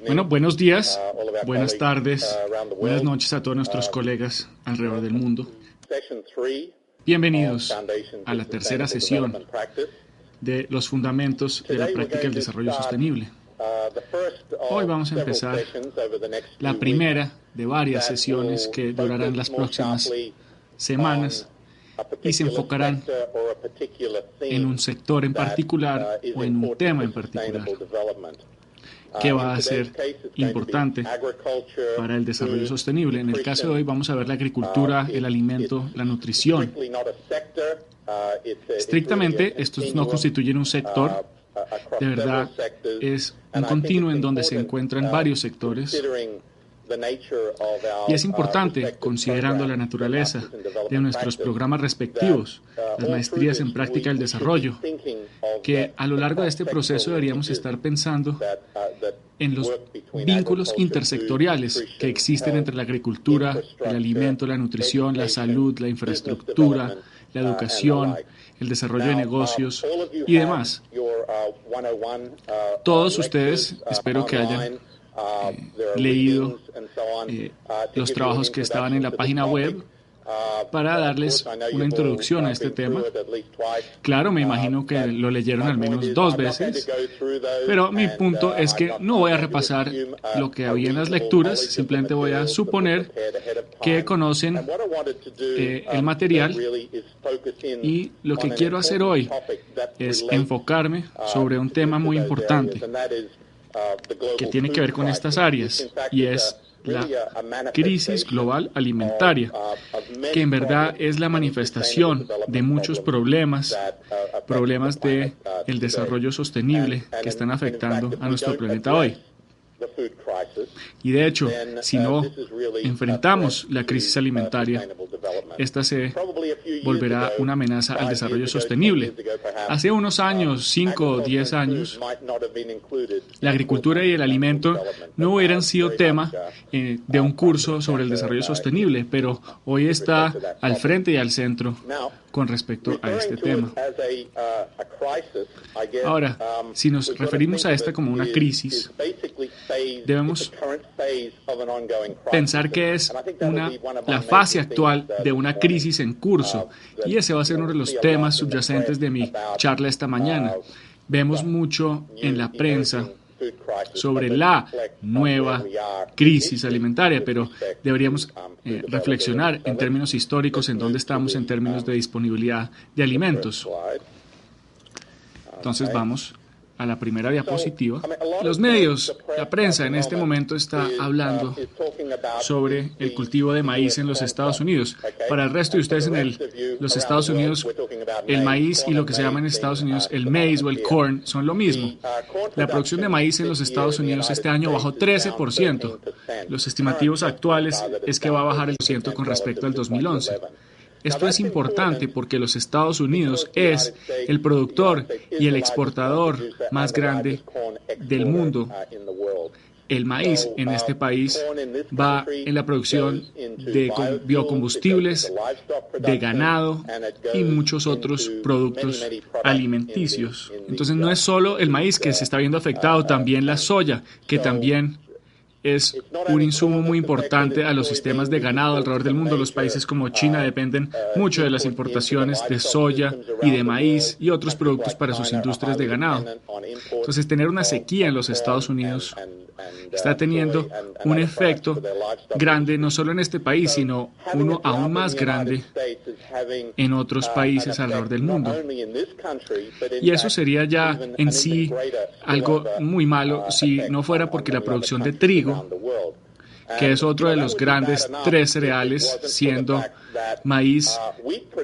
Bueno, buenos días, buenas tardes, buenas noches a todos nuestros colegas alrededor del mundo. Bienvenidos a la tercera sesión de los fundamentos de la práctica del desarrollo sostenible. Hoy vamos a empezar la primera de varias sesiones que durarán las próximas semanas y se enfocarán en un sector en particular o en un tema en particular que va a ser importante para el desarrollo sostenible. En el caso de hoy vamos a ver la agricultura, el alimento, la nutrición. Estrictamente, estos no constituyen un sector. De verdad, es un continuo en donde se encuentran varios sectores. Y es importante, considerando la naturaleza de nuestros programas respectivos, las maestrías en práctica del desarrollo, que a lo largo de este proceso deberíamos estar pensando en los vínculos intersectoriales que existen entre la agricultura, el alimento, la nutrición, la salud, la infraestructura, la educación, el desarrollo de negocios y demás. Todos ustedes, espero que hayan leído los trabajos que estaban en la página web para darles una introducción a este tema. Claro, me imagino que lo leyeron al menos 2 veces, pero mi punto es que no voy a repasar lo que había en las lecturas, simplemente voy a suponer que conocen el material, y lo que quiero hacer hoy es enfocarme sobre un tema muy importante que tiene que ver con estas áreas, y es la crisis global alimentaria, que en verdad es la manifestación de muchos problemas de el desarrollo sostenible que están afectando a nuestro planeta hoy. Y de hecho, si no enfrentamos la crisis alimentaria, esta se volverá una amenaza al desarrollo sostenible. Hace unos años, 5 o 10 años, la agricultura y el alimento no hubieran sido tema de un curso sobre el desarrollo sostenible, pero hoy está al frente y al centro con respecto a este tema. Ahora, si nos referimos a esta como una crisis, debemos pensar que es la fase actual de una crisis en curso, y ese va a ser uno de los temas subyacentes de mi charla esta mañana. Vemos mucho en la prensa sobre la nueva crisis alimentaria, pero deberíamos reflexionar en términos históricos en dónde estamos en términos de disponibilidad de alimentos. Entonces vamos a la primera diapositiva. Los medios, la prensa en este momento está hablando sobre el cultivo de maíz en los Estados Unidos. Para el resto de ustedes en los Estados Unidos, el maíz y lo que se llama en Estados Unidos el maize o el corn son lo mismo. La producción de maíz en los Estados Unidos este año bajó 13%. Los estimativos actuales es que va a bajar el 1% con respecto al 2011. Esto es importante porque los Estados Unidos es el productor y el exportador más grande del mundo. El maíz en este país va en la producción de biocombustibles, de ganado y muchos otros productos alimenticios. Entonces no es solo el maíz que se está viendo afectado, también la soya, que también es un insumo muy importante a los sistemas de ganado alrededor del mundo. Los países como China dependen mucho de las importaciones de soya y de maíz y otros productos para sus industrias de ganado. Entonces, tener una sequía en los Estados Unidos está teniendo un efecto grande no solo en este país, sino uno aún más grande en otros países alrededor del mundo. Y eso sería ya en sí algo muy malo si no fuera porque la producción de trigo, que es otro de los grandes 3 cereales, siendo maíz,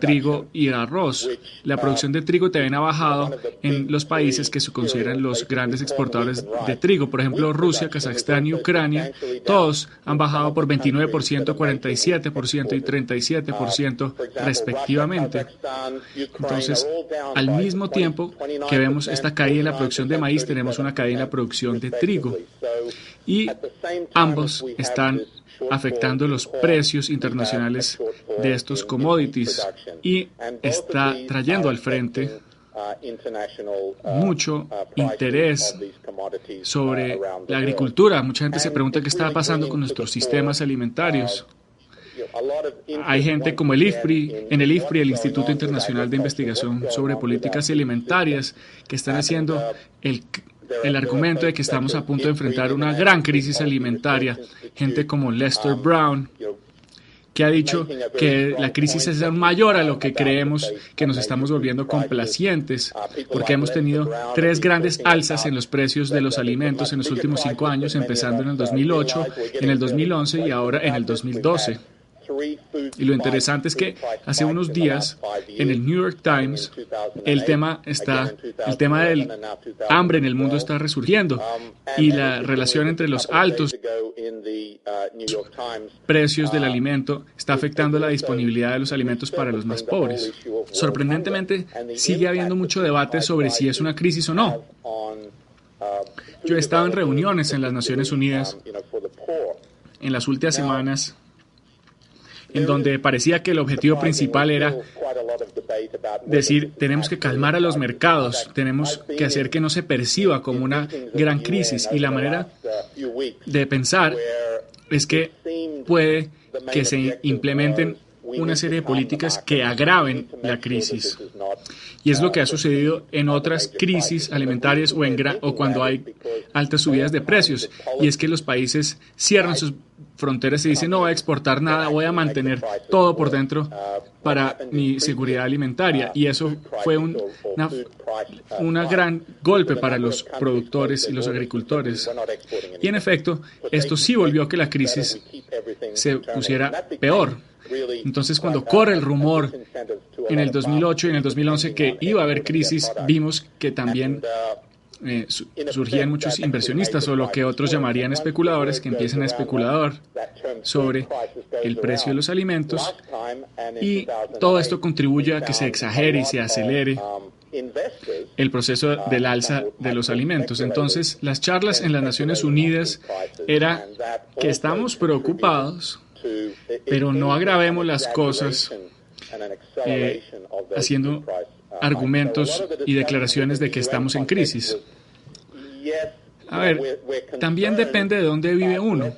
trigo y arroz. La producción de trigo también ha bajado en los países que se consideran los grandes exportadores de trigo. Por ejemplo, Rusia, Kazajstán y Ucrania, todos han bajado por 29%, 47% y 37% respectivamente. Entonces, al mismo tiempo que vemos esta caída en la producción de maíz, tenemos una caída en la producción de trigo. Y ambos están afectando los precios internacionales de estos commodities y está trayendo al frente mucho interés sobre la agricultura. Mucha gente se pregunta qué está pasando con nuestros sistemas alimentarios. Hay gente como el IFPRI, el Instituto Internacional de Investigación sobre Políticas Alimentarias, que están haciendo el argumento de que estamos a punto de enfrentar una gran crisis alimentaria. Gente como Lester Brown, que ha dicho que la crisis es aún mayor a lo que creemos, que nos estamos volviendo complacientes, porque hemos tenido 3 grandes alzas en los precios de los alimentos en los últimos 5 años, empezando en el 2008, en el 2011 y ahora en el 2012. Y lo interesante es que hace unos días en el New York Times el tema del hambre en el mundo está resurgiendo y la relación entre los altos precios del alimento está afectando la disponibilidad de los alimentos para los más pobres. Sorprendentemente, sigue habiendo mucho debate sobre si es una crisis o no. Yo he estado en reuniones en las Naciones Unidas en las últimas semanas en donde parecía que el objetivo principal era decir, tenemos que calmar a los mercados, tenemos que hacer que no se perciba como una gran crisis. Y la manera de pensar es que puede que se implementen una serie de políticas que agraven la crisis. Y es lo que ha sucedido en otras crisis alimentarias o cuando hay altas subidas de precios. Y es que los países cierran sus fronteras y dicen, no voy a exportar nada, voy a mantener todo por dentro para mi seguridad alimentaria. Y eso fue un gran golpe para los productores y los agricultores. Y en efecto, esto sí volvió a que la crisis se pusiera peor. Entonces, cuando corre el rumor en el 2008 y en el 2011 que iba a haber crisis, vimos que también surgían muchos inversionistas o lo que otros llamarían especuladores que empiezan a especular sobre el precio de los alimentos, y todo esto contribuye a que se exagere y se acelere el proceso del alza de los alimentos. Entonces, las charlas en las Naciones Unidas era que estamos preocupados, pero no agravemos las cosas haciendo argumentos y declaraciones de que estamos en crisis. A ver, también depende de dónde vive uno,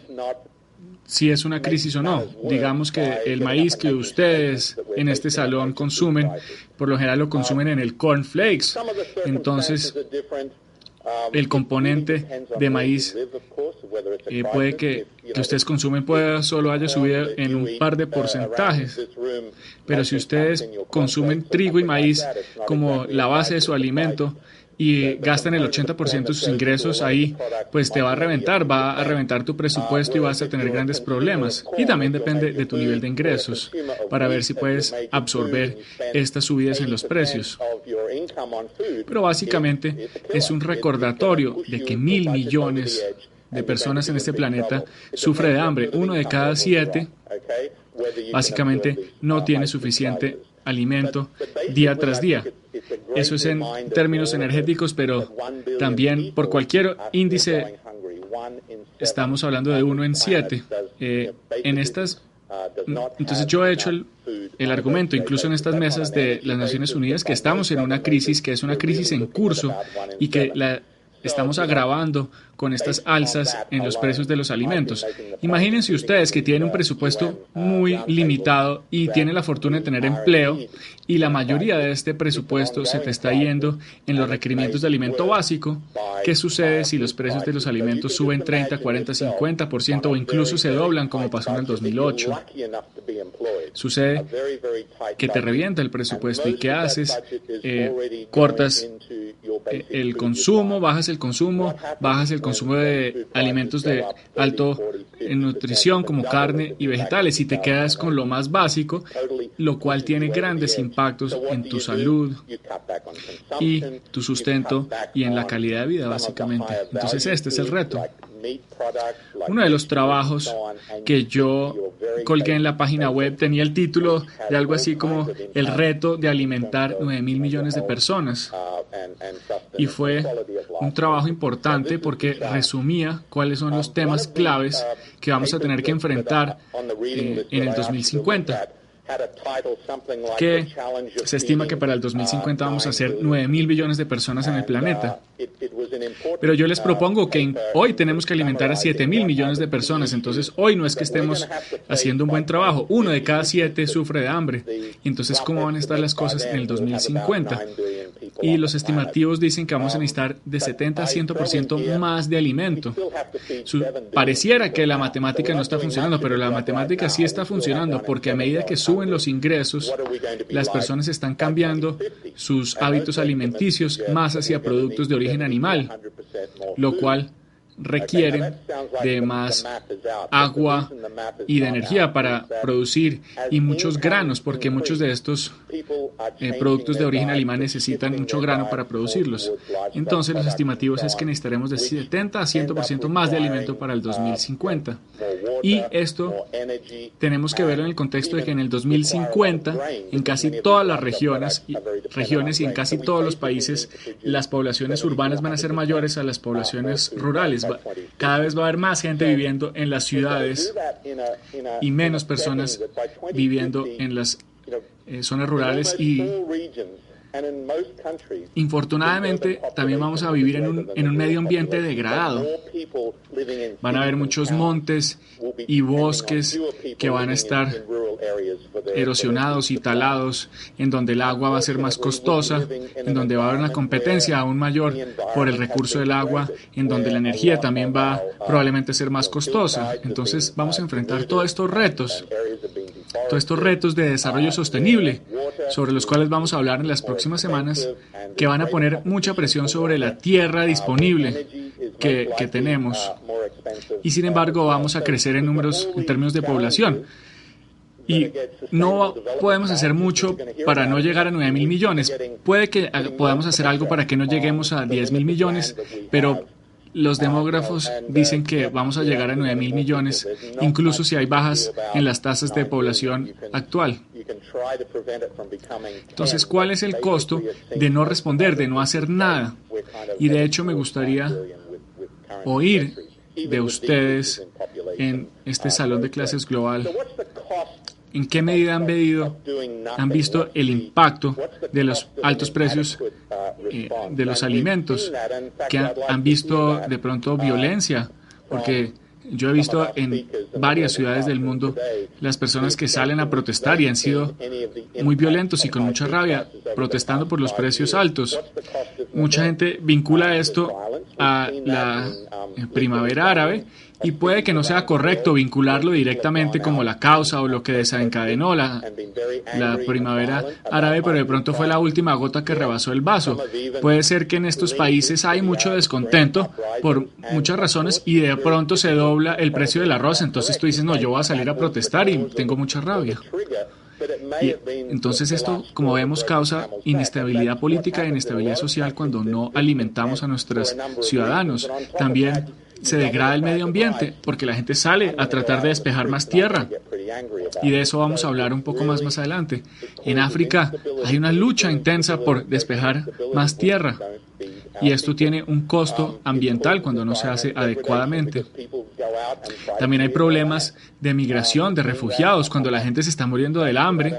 si es una crisis o no. Digamos que el maíz que ustedes en este salón consumen, por lo general lo consumen en el cornflakes. Entonces, el componente de maíz puede que ustedes consumen solo haya subido en un par de porcentajes. Pero si ustedes consumen trigo y maíz como la base de su alimento y gastan el 80% de sus ingresos ahí, pues te va a reventar tu presupuesto y vas a tener grandes problemas. Y también depende de tu nivel de ingresos para ver si puedes absorber estas subidas en los precios. Pero básicamente es un recordatorio de que 1.000 millones de personas en este planeta sufre de hambre. 1 de cada 7 básicamente no tiene suficiente alimento día tras día. Eso es en términos energéticos, pero también por cualquier índice estamos hablando de 1 en 7. Entonces yo he hecho el argumento, incluso en estas mesas de las Naciones Unidas, que estamos en una crisis, que es una crisis en curso y que la estamos agravando con estas alzas en los precios de los alimentos. Imagínense ustedes que tienen un presupuesto muy limitado y tienen la fortuna de tener empleo y la mayoría de este presupuesto se te está yendo en los requerimientos de alimento básico. ¿Qué sucede si los precios de los alimentos suben 30, 40, 50% o incluso se doblan como pasó en el 2008? Sucede que te revienta el presupuesto y ¿qué haces? Cortas el consumo, bajas el consumo de alimentos de alto en nutrición como carne y vegetales y te quedas con lo más básico, lo cual tiene grandes impactos en tu salud y tu sustento y en la calidad de vida, básicamente. Entonces este es el reto. Uno de los trabajos que yo colgué en la página web tenía el título de algo así como el reto de alimentar 9.000 millones de personas. Y fue un trabajo importante porque resumía cuáles son los temas claves que vamos a tener que enfrentar en el 2050. que se estima que para el 2050 vamos a ser 9.000 billones de personas en el planeta. Pero yo les propongo que hoy tenemos que alimentar a 7.000 millones de personas. Entonces, hoy no es que estemos haciendo un buen trabajo. 1 de cada 7 sufre de hambre. Entonces, ¿cómo van a estar las cosas en el 2050? Y los estimativos dicen que vamos a necesitar de 70 a 100% más de alimento. Pareciera que la matemática no está funcionando, pero la matemática sí está funcionando, porque a medida que suben los ingresos, las personas están cambiando sus hábitos alimenticios más hacia productos de origen animal, lo cual requieren de más agua y de energía para producir y muchos granos, porque muchos de estos productos de origen animal necesitan mucho grano para producirlos. Entonces, los estimativos es que necesitaremos de 70 a 100% más de alimento para el 2050. Y esto tenemos que verlo en el contexto de que en el 2050, en casi todas las regiones y en casi todos los países, las poblaciones urbanas van a ser mayores a las poblaciones rurales. Cada vez va a haber más gente viviendo en las ciudades y menos personas viviendo en las zonas rurales, y infortunadamente también vamos a vivir en un medio ambiente degradado. Van a haber muchos montes y bosques que van a estar erosionados y talados, en donde el agua va a ser más costosa, en donde va a haber una competencia aún mayor por el recurso del agua, en donde la energía también va probablemente a ser más costosa. Entonces vamos a enfrentar todos estos retos de desarrollo sostenible, sobre los cuales vamos a hablar en las próximas semanas, que van a poner mucha presión sobre la tierra disponible que tenemos. Y sin embargo vamos a crecer en números en términos de población. Y no podemos hacer mucho para no llegar a 9.000 millones. Puede que podamos hacer algo para que no lleguemos a 10.000 millones, pero los demógrafos dicen que vamos a llegar a 9.000 millones, incluso si hay bajas en las tasas de población actual. Entonces, ¿cuál es el costo de no responder, de no hacer nada? Y de hecho me gustaría oír de ustedes en este salón de clases global, ¿en qué medida han visto el impacto de los altos precios de los alimentos? ¿Que han visto de pronto violencia? Porque yo he visto en varias ciudades del mundo las personas que salen a protestar y han sido muy violentos y con mucha rabia, protestando por los precios altos. Mucha gente vincula esto a la primavera árabe, y puede que no sea correcto vincularlo directamente como la causa o lo que desencadenó la primavera árabe, pero de pronto fue la última gota que rebasó el vaso. Puede ser que en estos países hay mucho descontento por muchas razones y de pronto se dobla el precio del arroz, entonces tú dices, no, yo voy a salir a protestar y tengo mucha rabia. Y entonces esto, como vemos, causa inestabilidad política e inestabilidad social cuando no alimentamos a nuestros ciudadanos. También se degrada el medio ambiente porque la gente sale a tratar de despejar más tierra, y de eso vamos a hablar un poco más adelante. En África hay una lucha intensa por despejar más tierra, y esto tiene un costo ambiental cuando no se hace adecuadamente. También hay problemas de migración, de refugiados, cuando la gente se está muriendo del hambre.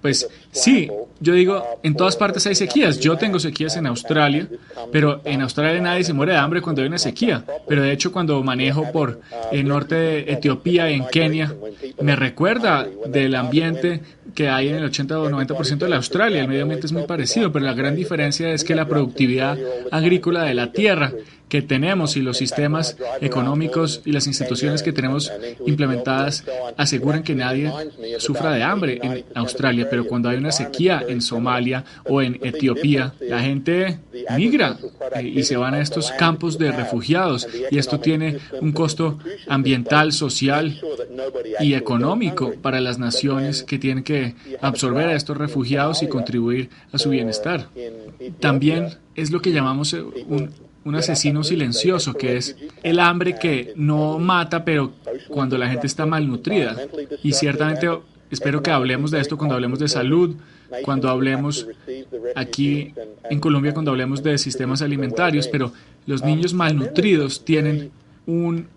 Pues sí, yo digo, en todas partes hay sequías. Yo tengo sequías en Australia, pero en Australia nadie se muere de hambre cuando hay una sequía. Pero de hecho, cuando manejo por el norte de Etiopía y en Kenia, me recuerda del ambiente que hay en el 80 o 90% de la Australia. El medio ambiente es muy parecido, pero la gran diferencia es que la productividad agrícola de la tierra que tenemos y los sistemas económicos y las instituciones que tenemos implementadas aseguran que nadie sufra de hambre en Australia. Pero cuando hay una sequía en Somalia o en Etiopía, la gente migra y se van a estos campos de refugiados, y esto tiene un costo ambiental, social y económico para las naciones que tienen que absorber a estos refugiados y contribuir a su bienestar. También es lo que llamamos un asesino silencioso, que es el hambre que no mata, pero cuando la gente está malnutrida. Y ciertamente espero que hablemos de esto cuando hablemos de salud, cuando hablemos aquí en Colombia, cuando hablemos de sistemas alimentarios, pero los niños malnutridos tienen un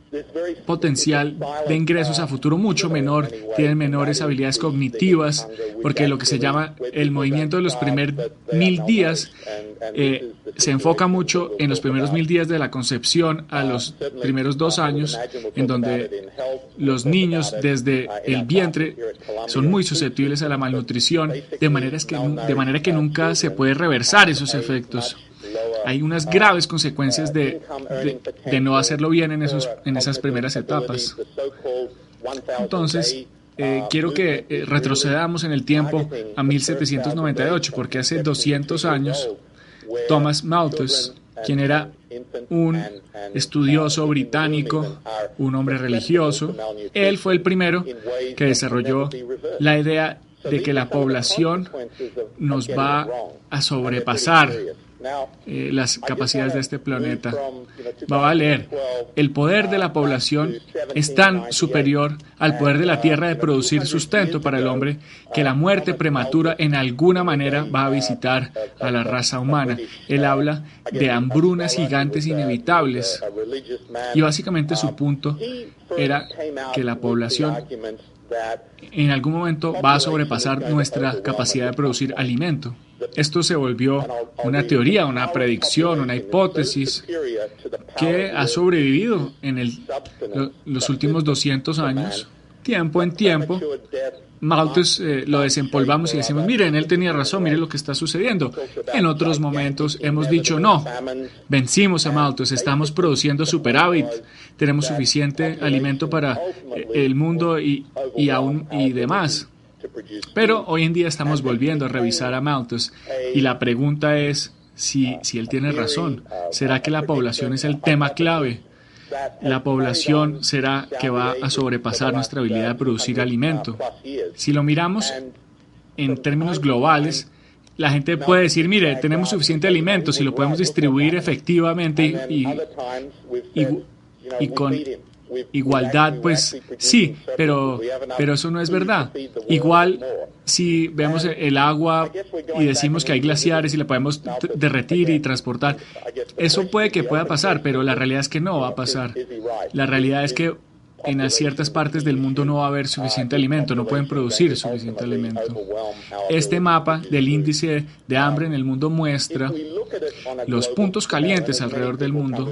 potencial de ingresos a futuro mucho menor, tienen menores habilidades cognitivas, porque lo que se llama el movimiento de los primeros 1000 días se enfoca mucho en los primeros 1000 días de la concepción a los primeros 2 años, en donde los niños desde el vientre son muy susceptibles a la malnutrición, de manera que nunca se puede reversar esos efectos. Hay unas graves consecuencias de no hacerlo bien en esas primeras etapas. Entonces, quiero que retrocedamos en el tiempo a 1798, porque hace 200 años, Thomas Malthus, quien era un estudioso británico, un hombre religioso, él fue el primero que desarrolló la idea de que la población nos va a sobrepasar las capacidades de este planeta. Va a leer, el poder de la población es tan superior al poder de la tierra de producir sustento para el hombre que la muerte prematura en alguna manera va a visitar a la raza humana. Él habla de hambrunas gigantes inevitables y básicamente su punto era que la población en algún momento va a sobrepasar nuestra capacidad de producir alimento. Esto se volvió una teoría, una predicción, una hipótesis que ha sobrevivido en los últimos 200 años. Tiempo en tiempo, Malthus lo desempolvamos y decimos, miren, él tenía razón, miren lo que está sucediendo. En otros momentos hemos dicho, no, vencimos a Malthus, estamos produciendo superávit, tenemos suficiente alimento para el mundo y demás. Pero hoy en día estamos volviendo a revisar a Malthus y la pregunta es si él tiene razón. ¿Será que la población es el tema clave? ¿La población será que va a sobrepasar nuestra habilidad de producir alimento? Si lo miramos en términos globales, la gente puede decir, mire, tenemos suficiente alimento, si lo podemos distribuir efectivamente y con igualdad, pues sí, pero eso no es verdad. Igual, si vemos el agua y decimos que hay glaciares y la podemos derretir y transportar, eso puede que pueda pasar, pero la realidad es que no va a pasar. La realidad es que en ciertas partes del mundo no va a haber suficiente alimento, no pueden producir suficiente alimento. Este mapa del índice de hambre en el mundo muestra los puntos calientes alrededor del mundo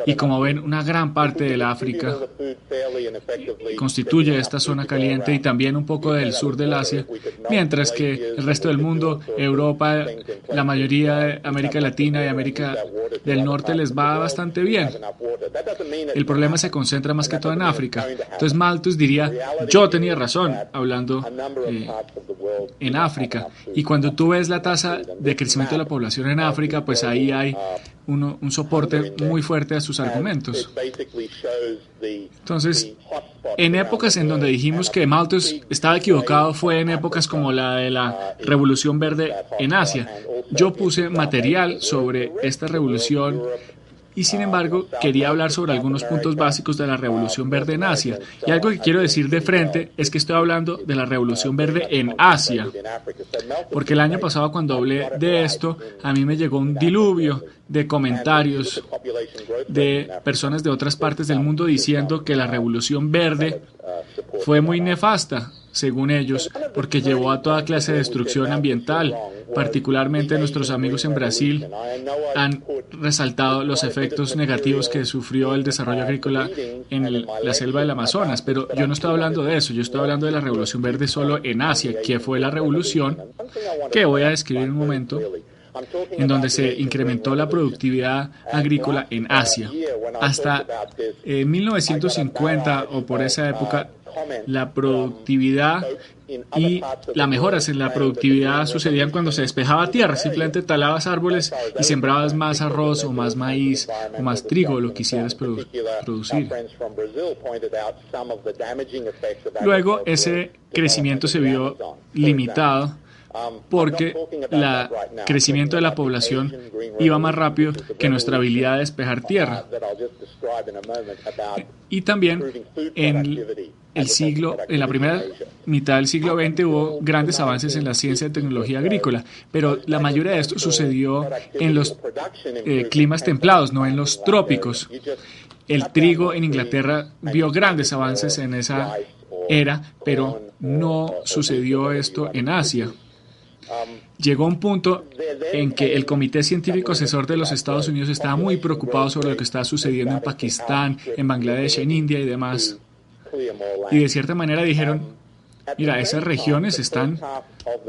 y como ven, una gran parte del África constituye esta zona caliente y también un poco del sur del Asia, mientras que el resto del mundo, Europa, la mayoría de América Latina y América del Norte les va bastante bien. El problema se concentra más que todo en África. Entonces Malthus diría, yo tenía razón hablando en África. Y cuando tú ves la tasa de crecimiento de la población en África, pues ahí hay un soporte muy fuerte a sus argumentos. Entonces, en épocas en donde dijimos que Malthus estaba equivocado fue en épocas como la de la Revolución Verde en Asia. Yo puse material sobre esta revolución y sin embargo quería hablar sobre algunos puntos básicos de la Revolución Verde en Asia. Y algo que quiero decir de frente es que estoy hablando de la Revolución Verde en Asia, porque el año pasado cuando hablé de esto, a mí me llegó un diluvio de comentarios de personas de otras partes del mundo diciendo que la Revolución Verde fue muy nefasta, según ellos, porque llevó a toda clase de destrucción ambiental. Particularmente nuestros amigos en Brasil han resaltado los efectos negativos que sufrió el desarrollo agrícola en la selva del Amazonas, pero yo no estoy hablando de eso, yo estoy hablando de la Revolución Verde solo en Asia, que fue la revolución que voy a describir en un momento, en donde se incrementó la productividad agrícola en Asia. Hasta 1950 o por esa época, la productividad y las mejoras en la productividad sucedían cuando se despejaba tierra, simplemente talabas árboles y sembrabas más arroz o más maíz o más trigo, lo que quisieras producir. Luego ese crecimiento se vio limitado porque el crecimiento de la población iba más rápido que nuestra habilidad de despejar tierra. Y también en la primera mitad del siglo XX hubo grandes avances en la ciencia y tecnología agrícola, pero la mayoría de esto sucedió en los climas templados, no en los trópicos. El trigo en Inglaterra vio grandes avances en esa era, pero no sucedió esto en Asia. Llegó un punto en que el Comité Científico Asesor de los Estados Unidos estaba muy preocupado sobre lo que estaba sucediendo en Pakistán, en Bangladesh, en India y demás. Y de cierta manera dijeron, mira, esas regiones están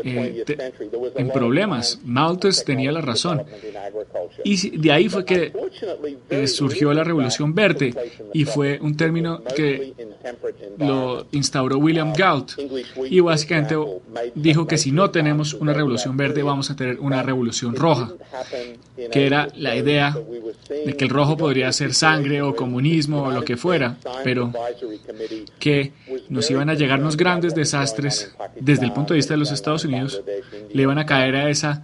en problemas. Malthus tenía la razón. Y de ahí fue que surgió la Revolución Verde, y fue un término que lo instauró William Galt, y básicamente dijo que si no tenemos una revolución verde vamos a tener una revolución roja, que era la idea de que el rojo podría ser sangre o comunismo o lo que fuera, pero que nos iban a llegar unos grandes desastres desde el punto de vista de los Estados Unidos, le iban a caer a esa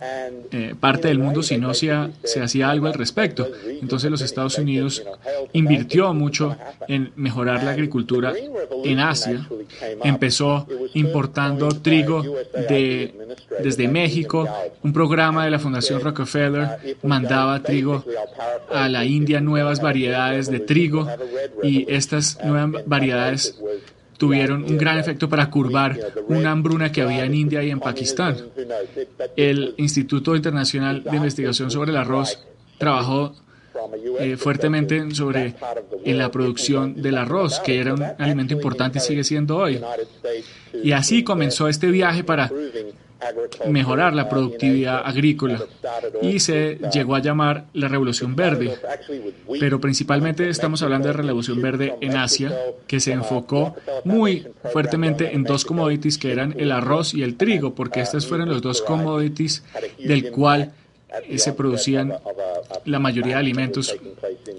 parte del mundo si no se hacía algo al respecto. Entonces los Estados Unidos invirtió mucho en mejorar la agricultura en Asia. Empezó importando trigo desde México. Un programa de la Fundación Rockefeller mandaba trigo a la India, nuevas variedades de trigo, y estas nuevas variedades tuvieron un gran efecto para curvar una hambruna que había en India y en Pakistán. El Instituto Internacional de Investigación sobre el Arroz trabajó fuertemente en la producción del arroz, que era un alimento importante y sigue siendo hoy. Y así comenzó este viaje para mejorar la productividad agrícola, y se llegó a llamar la Revolución Verde. Pero principalmente estamos hablando de Revolución Verde en Asia, que se enfocó muy fuertemente en dos commodities que eran el arroz y el trigo, porque estos fueron los dos commodities del cual se producían la mayoría de alimentos.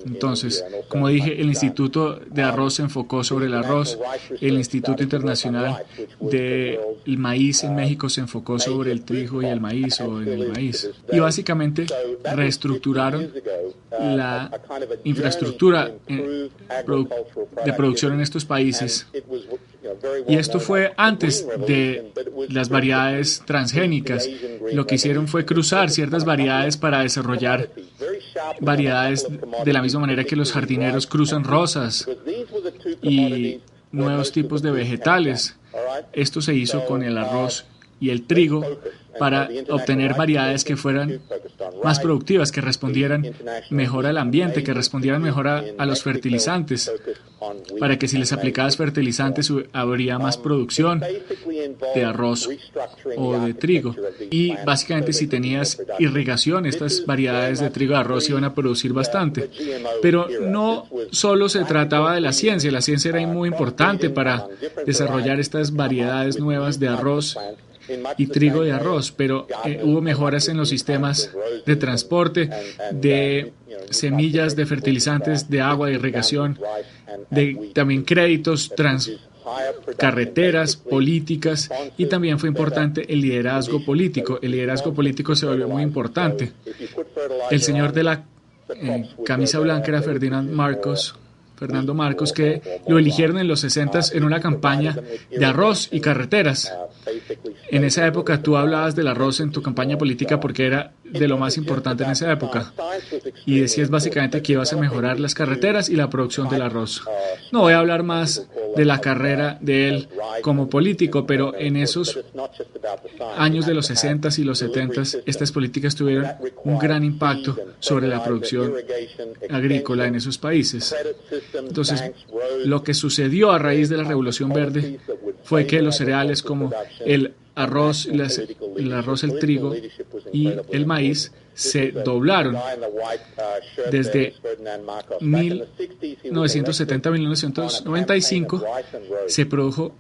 Entonces, como dije, el Instituto de Arroz se enfocó sobre el arroz, el Instituto Internacional del Maíz en México se enfocó sobre el trigo y el maíz, o en el maíz. Y básicamente reestructuraron la infraestructura de producción en estos países. Y esto fue antes de las variedades transgénicas. Lo que hicieron fue cruzar ciertas variedades para desarrollar variedades de la misma manera que los jardineros cruzan rosas y nuevos tipos de vegetales. Esto se hizo con el arroz y el trigo para obtener variedades que fueran más productivas, que respondieran mejor al ambiente, que respondieran mejor a los fertilizantes, para que si les aplicabas fertilizantes habría más producción de arroz o de trigo. Y básicamente si tenías irrigación, estas variedades de trigo y arroz iban a producir bastante. Pero no solo se trataba de la ciencia era muy importante para desarrollar estas variedades nuevas de arroz y trigo de arroz, pero hubo mejoras en los sistemas de transporte, de semillas, de fertilizantes, de agua, de irrigación, también créditos, carreteras, políticas, y también fue importante el liderazgo político. El liderazgo político se volvió muy importante. El señor de la camisa blanca era Fernando Marcos, que lo eligieron en los 60s en una campaña de arroz y carreteras. En esa época tú hablabas del arroz en tu campaña política porque era de lo más importante en esa época, y decías básicamente que ibas a mejorar las carreteras y la producción del arroz. No voy a hablar más de la carrera de él como político, pero en esos años de los 60s y los 70s estas políticas tuvieron un gran impacto sobre la producción agrícola en esos países. Entonces, lo que sucedió a raíz de la Revolución Verde fue que los cereales como el arroz, el trigo y el maíz se doblaron. Desde 1970 a 1995 se produjo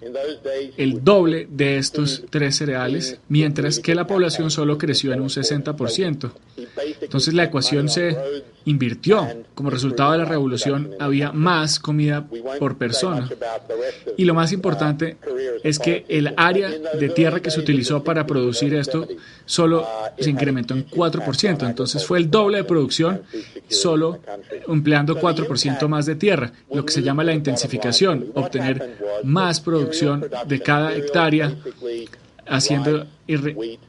el doble de estos tres cereales, mientras que la población solo creció en un 60%. Entonces la ecuación se invirtió. Como resultado de la revolución había más comida por persona. Y lo más importante es que el área de tierra que se utilizó para producir esto solo se incrementó en 4%. Entonces fue el doble de producción solo empleando 4% más de tierra, lo que se llama la intensificación, obtener más producción de cada hectárea haciendo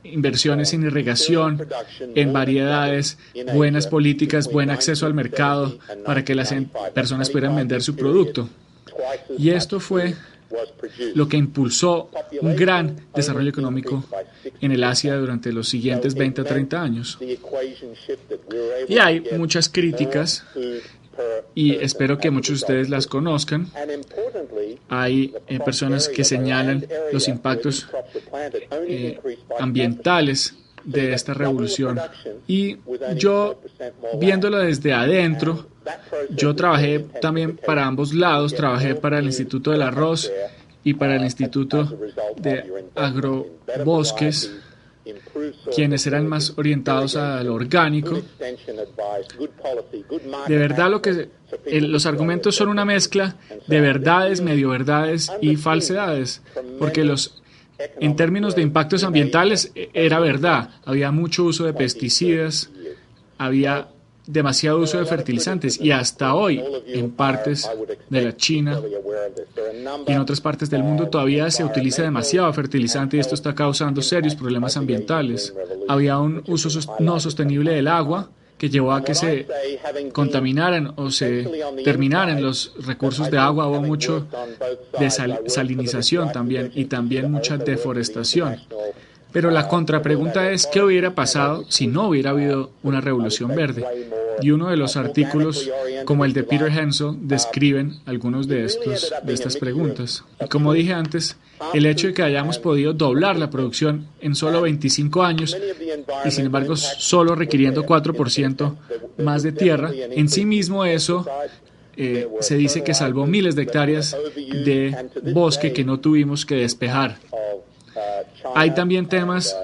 inversiones en irrigación, en variedades, buenas políticas, buen acceso al mercado para que las personas pudieran vender su producto. Y esto fue lo que impulsó un gran desarrollo económico en el Asia durante los siguientes 20 a 30 años. Y hay muchas críticas, y espero que muchos de ustedes las conozcan. Hay personas que señalan los impactos ambientales de esta revolución. Y yo, viéndolo desde adentro, yo trabajé también para ambos lados. Trabajé para el Instituto del Arroz y para el Instituto de Agrobosques, quienes eran más orientados a lo orgánico. De verdad, los argumentos son una mezcla de verdades, medio verdades y falsedades, porque en términos de impactos ambientales era verdad. Había mucho uso de pesticidas, había demasiado uso de fertilizantes, y hasta hoy en partes de la China y en otras partes del mundo todavía se utiliza demasiado fertilizante, y esto está causando serios problemas ambientales. Había un uso no sostenible del agua que llevó a que se contaminaran o se terminaran los recursos de agua. Hubo mucho de salinización también, y también mucha deforestación. Pero la contrapregunta es, ¿qué hubiera pasado si no hubiera habido una revolución verde? Y uno de los artículos, como el de Peter Hensel, describen algunos de estas preguntas. Y como dije antes, el hecho de que hayamos podido doblar la producción en solo 25 años, y sin embargo solo requiriendo 4% más de tierra, en sí mismo eso se dice que salvó miles de hectáreas de bosque que no tuvimos que despejar. Hay también temas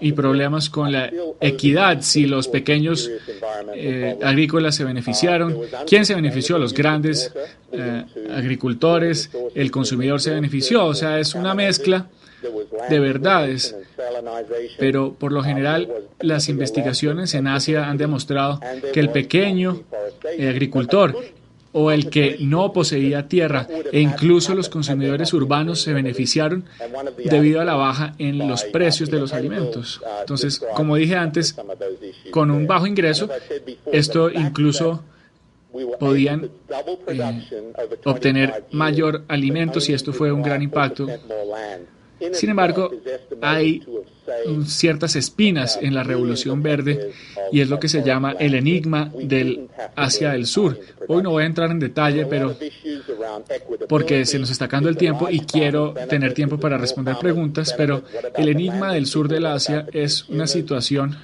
y problemas con la equidad. Si los pequeños agrícolas se beneficiaron, ¿quién se benefició? Los grandes agricultores, el consumidor se benefició. O sea, es una mezcla de verdades. Pero por lo general, las investigaciones en Asia han demostrado que el pequeño agricultor, o el que no poseía tierra, e incluso los consumidores urbanos se beneficiaron debido a la baja en los precios de los alimentos. Entonces, como dije antes, con un bajo ingreso, esto incluso podían obtener mayor alimentos, y esto fue un gran impacto. Sin embargo, hay ciertas espinas en la Revolución Verde, y es lo que se llama el enigma del Asia del Sur. Hoy no voy a entrar en detalle, pero porque se nos está acabando el tiempo y quiero tener tiempo para responder preguntas, pero el enigma del sur del Asia es una situación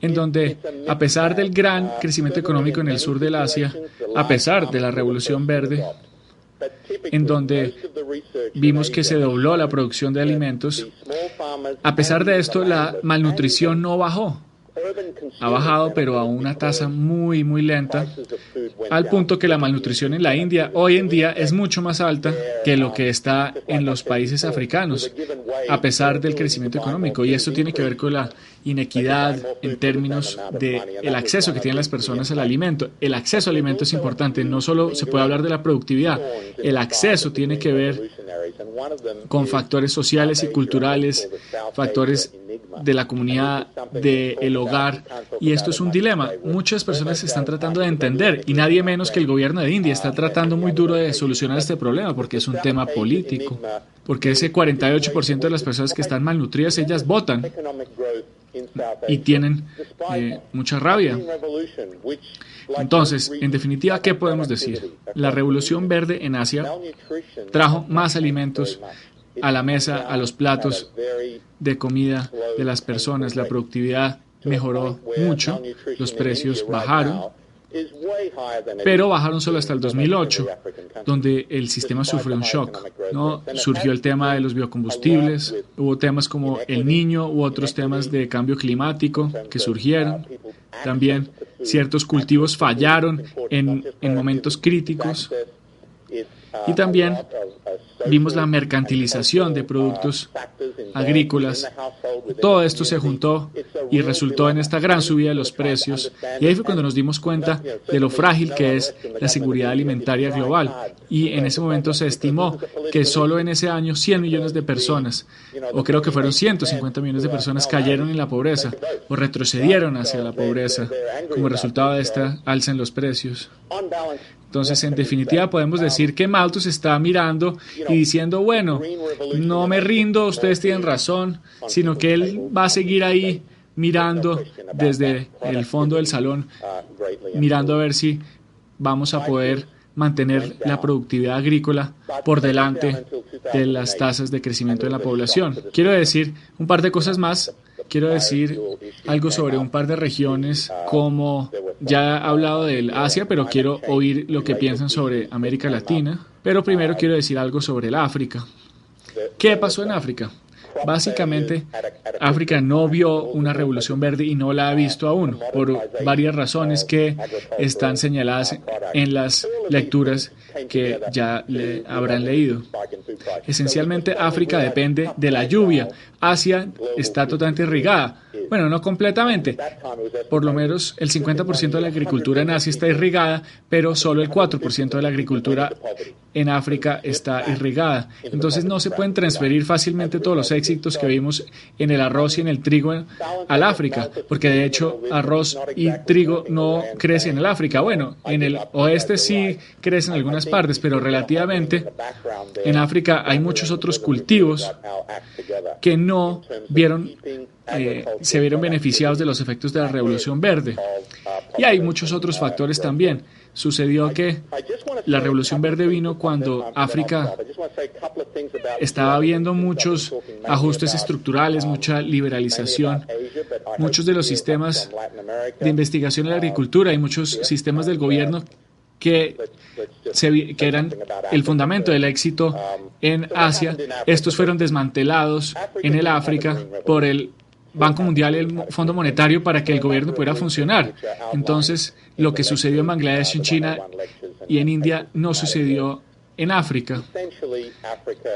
en donde, a pesar del gran crecimiento económico en el sur del Asia, a pesar de la Revolución Verde, en donde vimos que se dobló la producción de alimentos, a pesar de esto, la malnutrición no bajó. Ha bajado, pero a una tasa muy, muy lenta, al punto que la malnutrición en la India hoy en día es mucho más alta que lo que está en los países africanos, a pesar del crecimiento económico. Y esto tiene que ver con la inequidad en términos del acceso que tienen las personas al alimento. El acceso al alimento es importante. No solo se puede hablar de la productividad. El acceso tiene que ver con factores sociales y culturales, factores de la comunidad, del hogar, y esto es un dilema. Muchas personas se están tratando de entender, y nadie menos que el gobierno de India está tratando muy duro de solucionar este problema, porque es un tema político, porque ese 48% de las personas que están malnutridas, ellas votan y tienen mucha rabia. Entonces, en definitiva, ¿qué podemos decir? La Revolución Verde en Asia trajo más alimentos a la mesa, a los platos de comida de las personas. La productividad mejoró mucho, los precios bajaron, pero bajaron solo hasta el 2008, donde el sistema sufrió un shock, ¿no? Surgió el tema de los biocombustibles, hubo temas como el Niño u otros temas de cambio climático que surgieron. También ciertos cultivos fallaron en momentos críticos. Y también vimos la mercantilización de productos agrícolas todo esto se juntó y resultó en esta gran subida de los precios. Y ahí fue cuando nos dimos cuenta de lo frágil que es la seguridad alimentaria global. Y en ese momento se estimó que solo en ese año 100 millones de personas, o creo que fueron 150 millones de personas, cayeron en la pobreza o retrocedieron hacia la pobreza como resultado de esta alza en los precios. Entonces, en definitiva, podemos decir que Malthus está mirando y diciendo, bueno, no me rindo, ustedes tienen razón, sino que él va a seguir ahí mirando desde el fondo del salón, mirando a ver si vamos a poder mantener la productividad agrícola por delante de las tasas de crecimiento de la población. Quiero decir un par de cosas más. Quiero decir algo sobre un par de regiones, como ya he hablado del Asia, pero quiero oír lo que piensan sobre América Latina. Pero primero quiero decir algo sobre el África. ¿Qué pasó en África? Básicamente, África no vio una revolución verde y no la ha visto aún, por varias razones que están señaladas en las lecturas que ya habrán leído. Esencialmente, África depende de la lluvia. Asia está totalmente irrigada. Bueno, no completamente. Por lo menos el 50% de la agricultura en Asia está irrigada, pero solo el 4% de la agricultura en África está irrigada. Entonces no se pueden transferir fácilmente todos los éxitos que vimos en el arroz y en el trigo al África, porque de hecho arroz y trigo no crecen en el África. Bueno, en el oeste sí crecen en algunas partes, pero relativamente en África hay muchos otros cultivos que no se vieron beneficiados de los efectos de la Revolución Verde. Y hay muchos otros factores también. Sucedió que la Revolución Verde vino cuando África estaba viendo muchos ajustes estructurales, mucha liberalización, muchos de los sistemas de investigación en la agricultura y muchos sistemas del gobierno que eran el fundamento del éxito en Asia. Estos fueron desmantelados en el África por el Banco Mundial y el Fondo Monetario para que el gobierno pudiera funcionar. Entonces, lo que sucedió en Bangladesh, en China y en India no sucedió en África.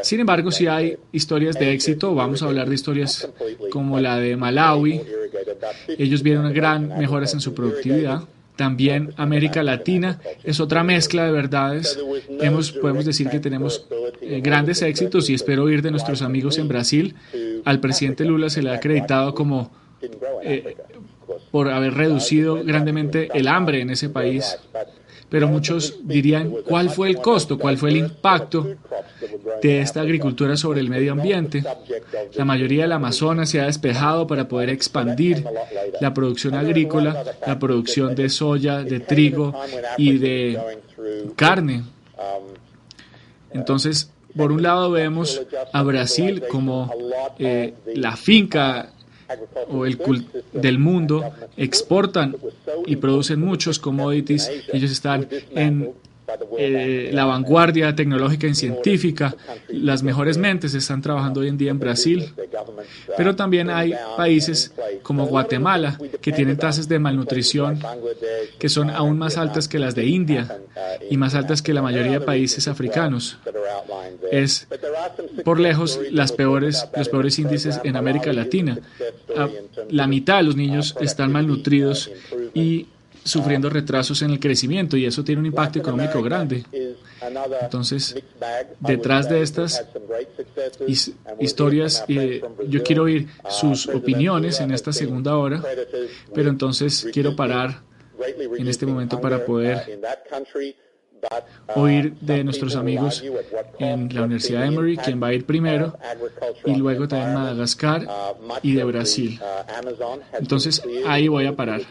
Sin embargo, sí hay historias de éxito. Vamos a hablar de historias como la de Malawi. Ellos vieron gran mejoras en su productividad. También América Latina es otra mezcla de verdades. Podemos decir que tenemos grandes éxitos y espero oír de nuestros amigos en Brasil. Al presidente Lula se le ha acreditado como por haber reducido grandemente el hambre en ese país. Pero muchos dirían, ¿cuál fue el costo? ¿Cuál fue el impacto de esta agricultura sobre el medio ambiente? La mayoría del Amazonas se ha despejado para poder expandir la producción agrícola, la producción de soya, de trigo y de carne. Entonces, por un lado vemos a Brasil como la finca o del mundo, exportan y producen muchos commodities. Ellos están en la vanguardia tecnológica y científica. Las mejores mentes están trabajando hoy en día en Brasil. Pero también hay países como Guatemala que tienen tasas de malnutrición que son aún más altas que las de India y más altas que la mayoría de países africanos. Es por lejos los peores índices en América Latina. La mitad de los niños están malnutridos y sufriendo retrasos en el crecimiento, y eso tiene un impacto económico grande. Entonces, detrás de estas historias, yo quiero oír sus opiniones en esta segunda hora, pero entonces quiero parar en este momento para poder oír de nuestros amigos en la Universidad de Emory, quien va a ir primero, y luego también Madagascar y de Brasil. Entonces, ahí voy a parar.